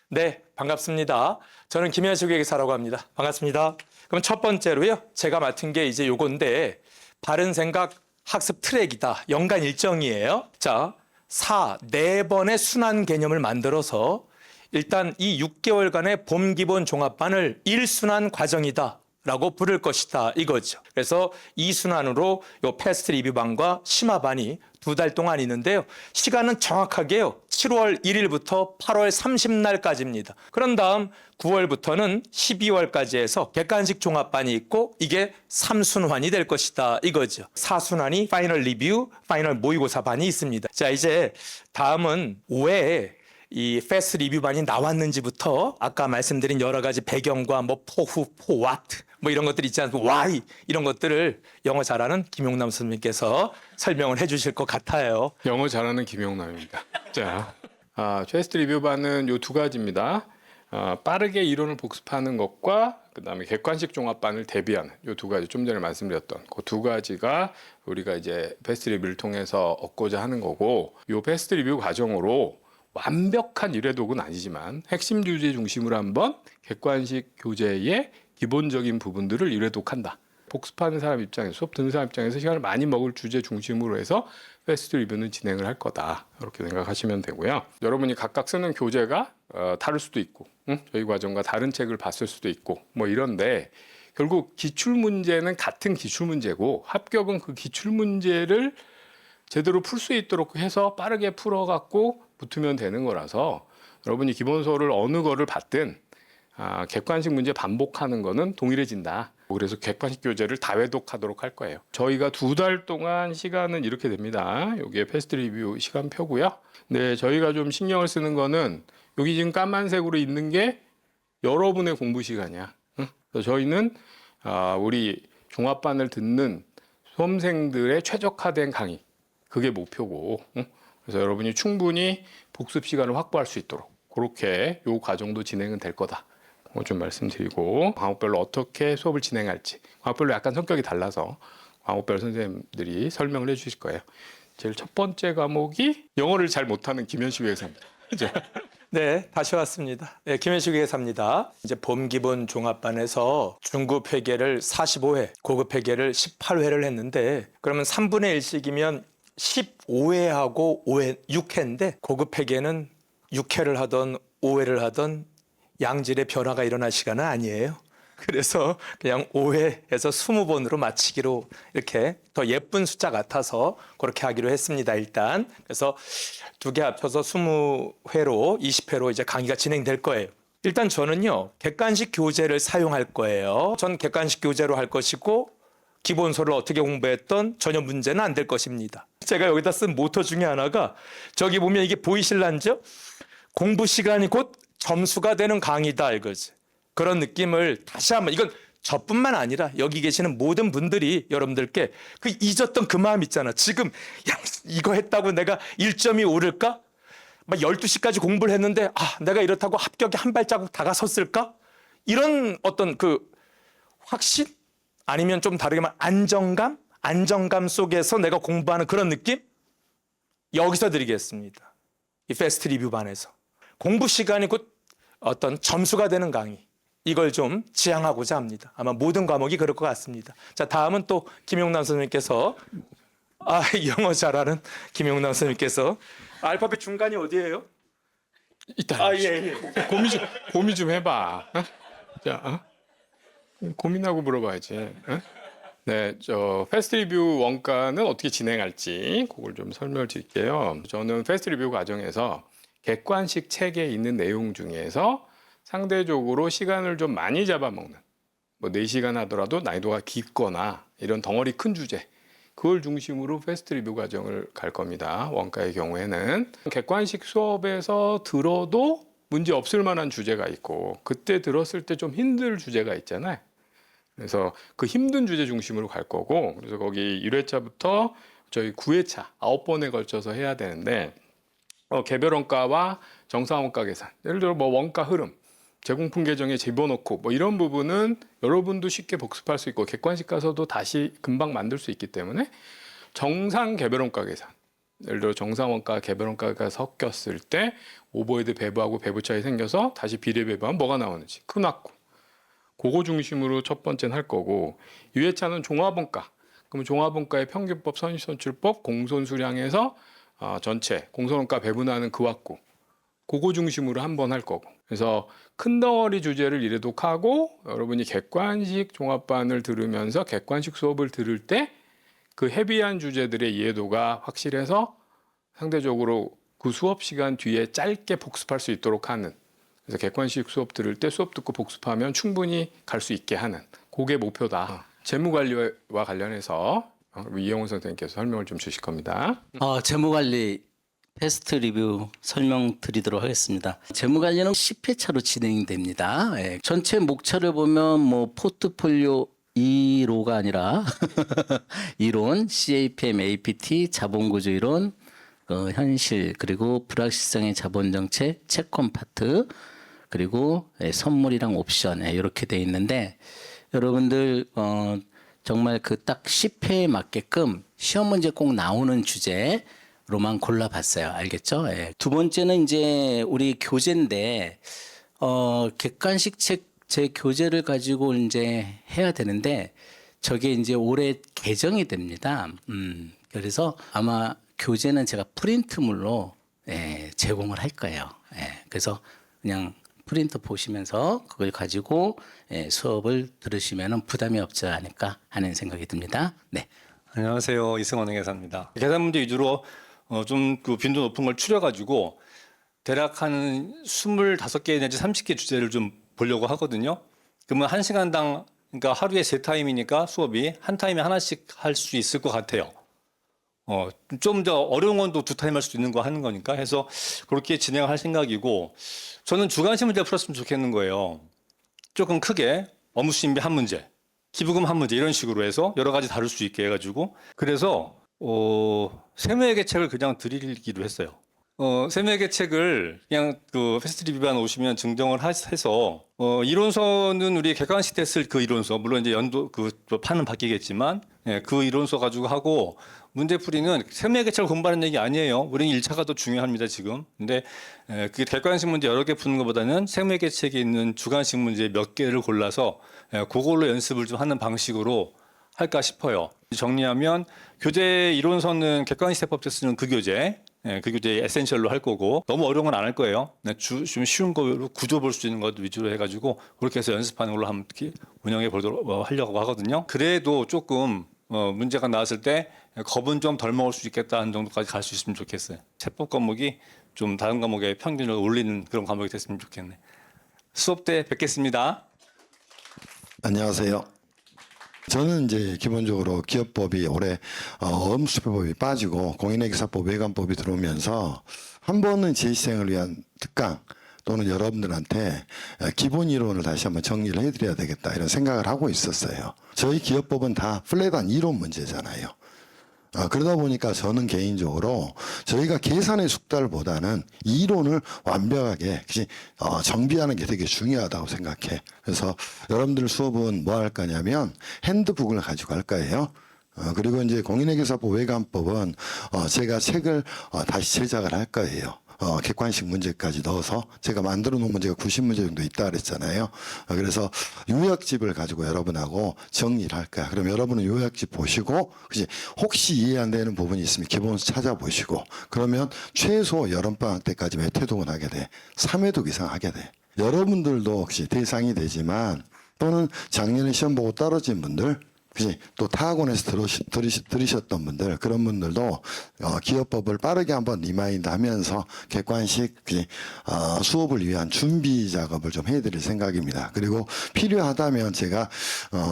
네, 반갑습니다. 저는 김현식 회계사라고 합니다. 반갑습니다. 그럼 첫 번째로요. 제가 맡은 게 이제 요건데 바른생각 학습 트랙이다. 연간 일정이에요. 자, 4번의 순환 개념을 만들어서 일단 이 6개월간의 봄 기본 종합반을 1순환 과정이다. 라고 부를 것이다 이거죠. 그래서 2순환으로 요 패스트 리뷰반과 심화반이 2달 동안 있는데요. 시간은 정확하게요. 7월 1일부터 8월 30날까지입니다. 그런 다음 9월부터는 12월까지 해서 객관식 종합반이 있고 이게 3순환이 될 것이다 이거죠. 4순환이 파이널 리뷰, 파이널 모의고사 반이 있습니다. 자, 이제 다음은 5회에 이 패스트 리뷰반이 나왔는지부터 아까 말씀드린 여러 가지 배경과 뭐 포후, 포왓 뭐 이런 것들 있지 않습니까? why 이런 것들을 영어 잘하는 김용남 선생님께서 설명을 해주실 것 같아요. 영어 잘하는 김용남입니다. 자, 패스트 리뷰반은 요 두 가지입니다. 빠르게 이론을 복습하는 것과 그다음에 객관식 종합반을 대비하는 요 두 가지, 좀 전에 말씀드렸던 그 두 가지가 우리가 이제 패스트 리뷰를 통해서 얻고자 하는 거고, 요 패스트 리뷰 과정으로 완벽한 일회독은 아니지만 핵심 주제 중심으로 한번 객관식 교재의 기본적인 부분들을 일회독한다. 복습하는 사람 입장에서, 수업 듣는 사람 입장에서 시간을 많이 먹을 주제 중심으로 해서 패스트 리뷰는 진행을 할 거다. 이렇게 생각하시면 되고요. 여러분이 각각 쓰는 교재가 다를 수도 있고, 저희 과정과 다른 책을 봤을 수도 있고, 뭐 이런데 결국 기출문제는 같은 기출문제고 합격은 그 기출문제를 제대로 풀 수 있도록 해서 빠르게 풀어갖고 붙으면 되는 거라서 여러분이 기본서를 어느 거를 받든 객관식 문제 반복하는 거는 동일해진다. 그래서 객관식 교재를 다회독하도록 할 거예요. 저희가 2달 동안 시간은 이렇게 됩니다. 여기에 패스트 리뷰 시간표고요. 네, 저희가 좀 신경을 쓰는 거는 여기 지금 까만색으로 있는 게 여러분의 공부 시간이야. 그래서 저희는 우리 종합반을 듣는 수험생들의 최적화된 강의, 그게 목표고, 그래서 여러분이 충분히 복습 시간을 확보할 수 있도록 그렇게 요 과정도 진행은 될 거다. 그거 좀 말씀드리고, 과목별로 어떻게 수업을 진행할지, 과목별로 약간 성격이 달라서 과목별 선생님들이 설명을 해주실 거예요. 제일 첫 번째 과목이 영어를 잘 못하는 김현식 회계사입니다. 그죠? 네, 다시 왔습니다. 네, 김현식 회계사입니다. 이제 봄 기본 종합반에서 중급 회계를 45회, 고급 회계를 18회를 했는데, 그러면 3분의 1씩이면 15회하고 6회인데 고급 회계는 6회를 하던 5회를 하던 양질의 변화가 일어날 시간은 아니에요. 그래서 그냥 5회에서 20번으로 마치기로 이렇게 더 예쁜 숫자 같아서 그렇게 하기로 했습니다. 일단 그래서 두 개 합쳐서 20회로 20회로 이제 강의가 진행될 거예요. 일단 저는요 객관식 교재를 사용할 거예요. 전 객관식 교재로 할 것이고 기본서를 어떻게 공부했던 전혀 문제는 안 될 것입니다. 제가 여기다 쓴 모토 중에 하나가 저기 보면 이게 보이실란죠? 공부 시간이 곧 점수가 되는 강의다 이거지. 그런 느낌을 다시 한번, 이건 저뿐만 아니라 여기 계시는 모든 분들이 여러분들께 그 잊었던 그 마음 있잖아. 지금 야 이거 했다고 내가 1점이 오를까? 막 12시까지 공부를 했는데 내가 이렇다고 합격에 한 발자국 다가섰을까? 이런 어떤 그 확신? 아니면 좀 다르게 말하면 안정감 속에서 내가 공부하는 그런 느낌? 여기서 드리겠습니다. 이 패스트 리뷰 반에서. 공부 시간이 곧 어떤 점수가 되는 강의. 이걸 좀 지향하고자 합니다. 아마 모든 과목이 그럴 것 같습니다. 자, 다음은 또 김용남 선생님께서 영어 잘하는 김용남 선생님께서 알파벳 중간이 어디예요? 이따 예. 고민 좀 해봐. 자, 고민하고 물어봐야지. 네, 패스트 리뷰 원가는 어떻게 진행할지 그걸 좀 설명을 드릴게요. 저는 패스트 리뷰 과정에서 객관식 책에 있는 내용 중에서 상대적으로 시간을 좀 많이 잡아먹는, 뭐 4시간 하더라도 난이도가 깊거나 이런 덩어리 큰 주제, 그걸 중심으로 패스트 리뷰 과정을 갈 겁니다. 원가의 경우에는 객관식 수업에서 들어도 문제 없을 만한 주제가 있고, 그때 들었을 때 좀 힘들 주제가 있잖아요. 그래서 그 힘든 주제 중심으로 갈 거고, 그래서 거기 1회차부터 저희 9회차 9번에 걸쳐서 해야 되는데, 개별 원가와 정상 원가 계산, 예를 들어 뭐 원가 흐름, 제공품 계정에 집어넣고 뭐 이런 부분은 여러분도 쉽게 복습할 수 있고 객관식 가서도 다시 금방 만들 수 있기 때문에 정상 개별 원가 계산, 예를 들어 정상원가, 개별원가가 섞였을 때 오버헤드 배부하고 배부 차이 생겨서 다시 비례 배부하면 뭐가 나오는지 큰 확고. 그거 중심으로 첫 번째는 할 거고 2회차는 종합원가. 그럼 종합원가의 평균법, 선시선출법, 공손수량에서 전체 공손원가 배분하는 그 확고. 그거 중심으로 한번 할 거고. 그래서 큰 덩어리 주제를 이래독하고 여러분이 객관식 종합반을 들으면서 객관식 수업을 들을 때 그 헤비한 주제들의 이해도가 확실해서 상대적으로 그 수업 시간 뒤에 짧게 복습할 수 있도록 하는, 그래서 객관식 수업 들을 때 수업 듣고 복습하면 충분히 갈 수 있게 하는 그게 목표다. 재무관리와 관련해서 우리 이영훈 선생님께서 설명을 좀 주실 겁니다. 재무관리 패스트 리뷰 설명드리도록 하겠습니다. 재무관리는 10회차로 진행됩니다. 예, 전체 목차를 보면 뭐 포트폴리오 2로가 아니라 이론, CAPM, APT, 자본구조 이론, 현실, 그리고 불확실성의 자본정책, 채권 파트, 그리고 선물이랑 옵션 이렇게 돼 있는데 여러분들 정말 그 딱 10회에 맞게끔 시험 문제 꼭 나오는 주제로만 골라봤어요. 알겠죠? 예. 두 번째는 이제 우리 교재인데 객관식 책 제 교재를 가지고 이제 해야 되는데 저게 이제 올해 개정이 됩니다. 그래서 아마 교재는 제가 프린트물로 제공을 할 거예요. 그래서 그냥 프린트 보시면서 그걸 가지고 수업을 들으시면 부담이 없지 않을까 하는 생각이 듭니다. 네. 안녕하세요. 이승원 회계사입니다. 계산 문제 위주로 좀 그 빈도 높은 걸 추려가지고 대략 한 25개 내지 30개 주제를 좀 보려고 하거든요. 그러면 1시간당, 그러니까 하루에 3타임이니까 수업이 한 타임에 하나씩 할 수 있을 것 같아요. 좀 더 어려운 건 또 2타임 할 수도 있는 거 하는 거니까 해서 그렇게 진행할 생각이고, 저는 주관식 문제 풀었으면 좋겠는 거예요. 조금 크게 업무수임비 한 문제, 기부금 한 문제 이런 식으로 해서 여러 가지 다룰 수 있게 해가지고, 그래서 세무회계책을 그냥 드리기로 했어요. 세무회계책을 그냥 그 패스트 리뷰반 오시면 증정을 해서 이론서는 우리 객관식 됐을 그 이론서, 물론 이제 연도 그 판은 바뀌겠지만 그 이론서 가지고 하고, 문제풀이는 세무회계책을 공부하는 얘기 아니에요. 우리는 1차가 더 중요합니다 지금. 근데 그 객관식 문제 여러 개 푸는 것보다는 세무회계책에 있는 주관식 문제 몇 개를 골라서 그걸로 연습을 좀 하는 방식으로 할까 싶어요. 정리하면 교재 이론서는 객관식 세법제 쓰는 그 교재, 그 교재 에센셜로 할 거고, 너무 어려운 건 안 할 거예요. 좀 쉬운 거로 구조 볼 수 있는 것 위주로 해가지고 그렇게 해서 연습하는 걸로 한번 운영해 보도록 하려고 하거든요. 그래도 조금 문제가 나왔을 때 겁은 좀 덜 먹을 수 있겠다는 정도까지 갈 수 있으면 좋겠어요. 세법 과목이 좀 다른 과목의 평균을 올리는 그런 과목이 됐으면 좋겠네. 수업 때 뵙겠습니다. 안녕하세요. 저는 이제 기본적으로 기업법이 올해 업무수표법이 빠지고 공인회계사법 외관법이 들어오면서 한 번은 재시생을 위한 특강 또는 여러분들한테 기본 이론을 다시 한번 정리를 해드려야 되겠다 이런 생각을 하고 있었어요. 저희 기업법은 다 플랫한 이론 문제잖아요. 그러다 보니까 저는 개인적으로 저희가 계산의 숙달보다는 이론을 완벽하게 정비하는 게 되게 중요하다고 생각해. 그래서 여러분들 수업은 뭐 할 거냐면 핸드북을 가지고 갈 거예요. 그리고 이제 공인회계사법 외관법은 제가 책을 다시 제작을 할 거예요. 객관식 문제까지 넣어서 제가 만들어 놓은 문제가 90문제 정도 있다 그랬잖아요. 그래서 요약집을 가지고 여러분하고 정리를 할 거야. 그럼 여러분은 요약집 보시고 혹시 이해 안 되는 부분이 있으면 기본서 찾아보시고, 그러면 최소 여름방학 때까지 몇 회독은 하게 돼. 3회독 이상 하게 돼. 여러분들도 혹시 대상이 되지만, 또는 작년에 시험 보고 떨어진 분들, 또 타학원에서 들으셨던 분들, 그런 분들도 기업법을 빠르게 한번 리마인드 하면서 객관식 수업을 위한 준비 작업을 좀 해드릴 생각입니다. 그리고 필요하다면 제가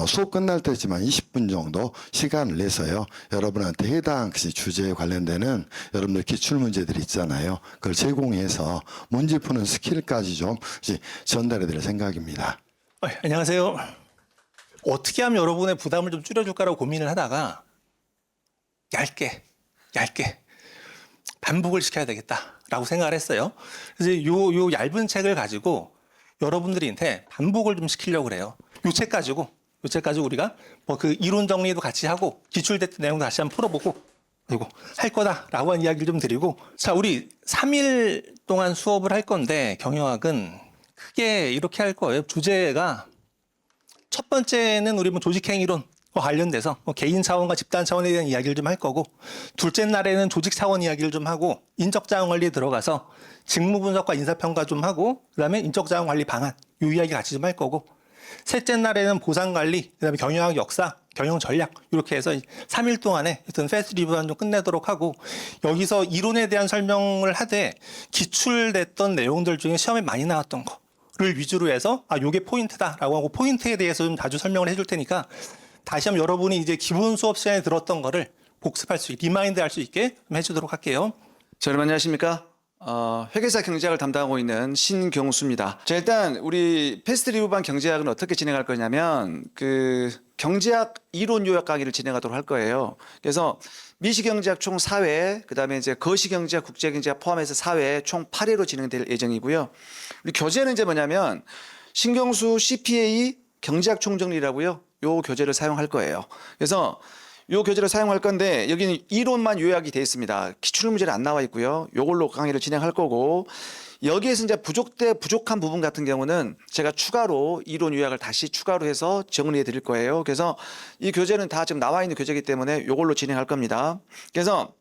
수업 끝날 때지만 20분 정도 시간을 내서요, 여러분한테 해당 주제에 관련되는 여러분들 기출문제들 있잖아요. 그걸 제공해서 문제 푸는 스킬까지 좀 전달해 드릴 생각입니다. 안녕하세요. 어떻게 하면 여러분의 부담을 좀 줄여줄까라고 고민을 하다가 얇게 반복을 시켜야 되겠다라고 생각을 했어요. 그래서 요 얇은 책을 가지고 여러분들한테 반복을 좀 시키려고 그래요. 요 책 가지고 우리가 뭐 그 이론 정리도 같이 하고 기출됐던 내용도 다시 한번 풀어보고 그리고 할 거다라고 한 이야기를 좀 드리고, 자, 우리 3일 동안 수업을 할 건데 경영학은 크게 이렇게 할 거예요. 주제가 첫 번째는 우리 뭐 조직행위론 관련돼서 뭐 개인 차원과 집단 차원에 대한 이야기를 좀 할 거고, 둘째 날에는 조직 차원 이야기를 좀 하고 인적자원 관리에 들어가서 직무 분석과 인사평가 좀 하고, 그다음에 인적자원 관리 방안 이 이야기 같이 좀 할 거고, 셋째 날에는 보상 관리, 그다음에 경영학 역사, 경영 전략 이렇게 해서 3일 동안에 하여튼 패스트 리뷰만 좀 끝내도록 하고, 여기서 이론에 대한 설명을 하되 기출됐던 내용들 중에 시험에 많이 나왔던 거를 위주로 해서 요게 포인트다라고 하고 포인트에 대해서 좀 자주 설명을 해줄 테니까 다시 한번 여러분이 이제 기본 수업 시간에 들었던 거를 복습할 수 있게, 리마인드 할 수 있게 좀 해주도록 할게요. 자, 여러분 안녕하십니까? 회계사 경제학을 담당하고 있는 신경수입니다. 자, 일단 우리 패스트 리뷰반 경제학은 어떻게 진행할 거냐면 그 경제학 이론 요약 강의를 진행하도록 할 거예요. 그래서 미시경제학 총 4회, 그다음에 이제 거시경제학, 국제경제학 포함해서 4회 총 8회로 진행될 예정이고요. 우리 교재는 이제 뭐냐면 신경수 CPA 경제학 총정리라고요. 요 교재를 사용할 거예요. 그래서 요 교재를 사용할 건데 여기는 이론만 요약이 되어 있습니다. 기출 문제는 안 나와 있고요. 요걸로 강의를 진행할 거고, 여기에서 이제 부족한 부분 같은 경우는 제가 추가로 이론 요약을 다시 추가로 해서 정리해 드릴 거예요. 그래서 이 교재는 다 지금 나와 있는 교재이기 때문에 요걸로 진행할 겁니다. 그래서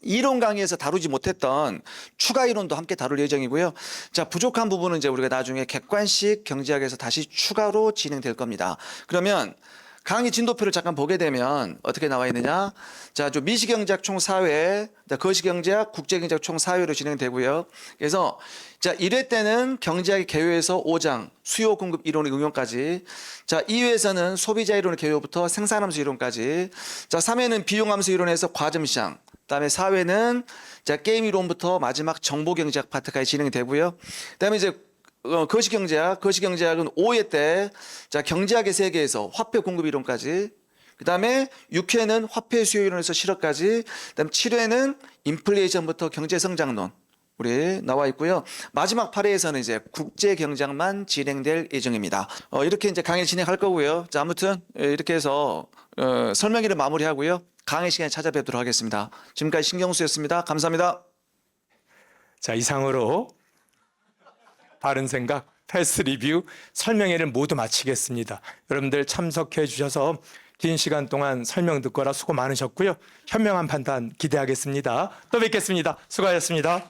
이론 강의에서 다루지 못했던 추가 이론도 함께 다룰 예정이고요. 자, 부족한 부분은 이제 우리가 나중에 객관식 경제학에서 다시 추가로 진행될 겁니다. 그러면 강의 진도표를 잠깐 보게 되면 어떻게 나와 있느냐. 자, 저 미시경제학 총 4회, 거시경제학, 국제경제학 총 4회로 진행되고요. 그래서 자, 1회 때는 경제학의 개요에서 5장, 수요 공급 이론의 응용까지. 자, 2회에서는 소비자 이론의 개요부터 생산함수 이론까지. 자, 3회는 비용함수 이론에서 과점시장. 그다음에 4회는 자, 게임 이론부터 마지막 정보경제학 파트까지 진행이 되고요. 그다음에 이제 거시경제학은 5회 때 자, 경제학의 세계에서 화폐 공급 이론까지, 그다음에 6회는 화폐 수요 이론에서 실업까지, 그다음 7회는 인플레이션부터 경제 성장론 우리 나와 있고요. 마지막 8회에서는 이제 국제 경제학만 진행될 예정입니다. 이렇게 이제 강의 진행할 거고요. 자, 아무튼 이렇게 해서 설명회를 마무리하고요. 강의 시간에 찾아뵙도록 하겠습니다. 지금까지 신경수였습니다. 감사합니다. 자, 이상으로 바른 생각, 패스트 리뷰 설명회를 모두 마치겠습니다. 여러분들 참석해 주셔서 긴 시간 동안 설명 듣거라 수고 많으셨고요. 현명한 판단 기대하겠습니다. 또 뵙겠습니다. 수고하셨습니다.